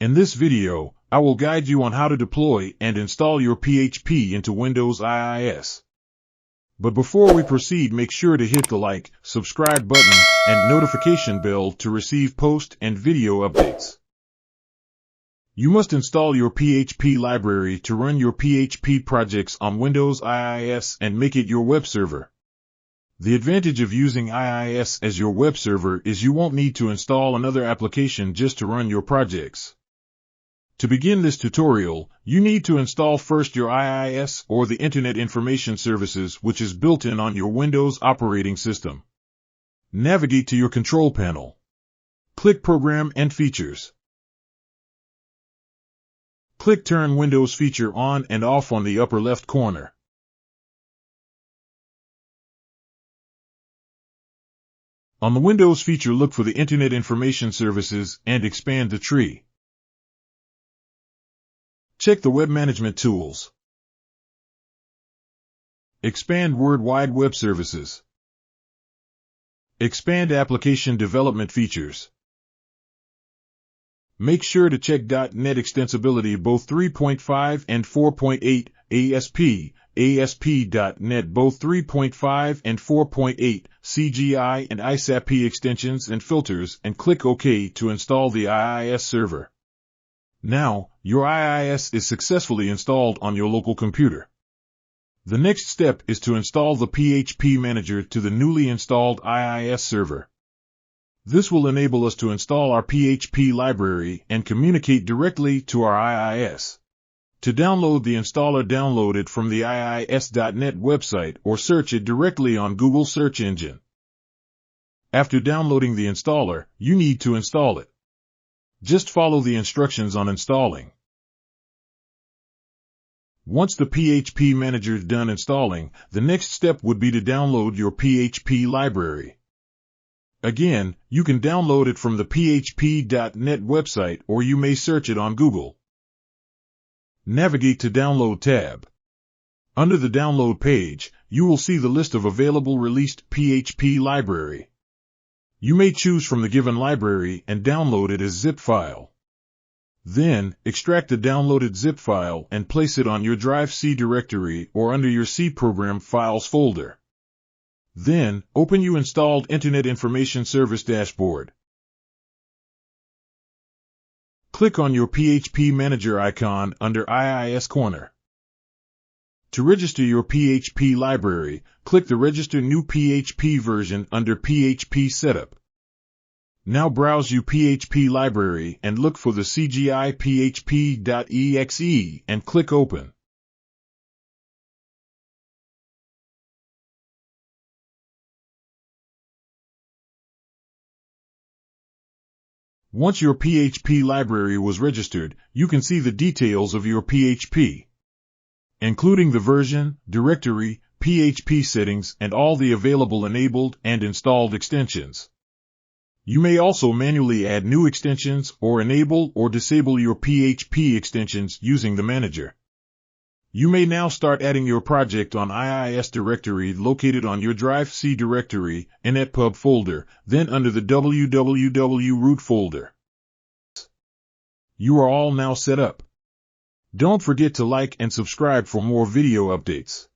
In this video, I will guide you on how to deploy and install your PHP into Windows IIS. But before we proceed, make sure to hit the like, subscribe button, and notification bell to receive post and video updates. You must install your PHP library to run your PHP projects on Windows IIS and make it your web server. The advantage of using IIS as your web server is you won't need to install another application just to run your projects. To begin this tutorial, you need to install first your IIS or the Internet Information Services, which is built in on your Windows operating system. Navigate to your control panel. Click Program and Features. Click Turn Windows Feature on and off on the upper left corner. On the Windows feature, look for the Internet Information Services and expand the tree. Check the Web Management Tools. Expand World Wide Web Services. Expand Application Development Features. Make sure to check .NET Extensibility both 3.5 and 4.8, ASP.NET both 3.5 and 4.8, CGI and ISAP extensions and filters, and click OK to install the IIS server. Now, your IIS is successfully installed on your local computer. The next step is to install the PHP Manager to the newly installed IIS server. This will enable us to install our PHP library and communicate directly to our IIS. To download the installer, download it from the IIS.net website or search it directly on Google search engine. After downloading the installer, you need to install it. Just follow the instructions on installing. Once the PHP Manager is done installing, the next step would be to download your PHP library. Again, you can download it from the php.net website or you may search it on Google. Navigate to Download tab. Under the Download page, you will see the list of available released PHP library. You may choose from the given library and download it as zip file. Then, extract the downloaded zip file and place it on your Drive C directory or under your C Program Files folder. Then, open your installed Internet Information Service dashboard. Click on your PHP Manager icon under IIS corner. To register your PHP library, click the Register New PHP Version under PHP Setup. Now browse your PHP library and look for the CGI php.exe and click Open. Once your PHP library was registered, you can see the details of your PHP, including the version, directory, PHP settings, and all the available enabled and installed extensions. You may also manually add new extensions or enable or disable your PHP extensions using the manager. You may now start adding your project on IIS directory located on your Drive C directory, inetpub folder, then under the www root folder. You are all now set up. Don't forget to like and subscribe for more video updates.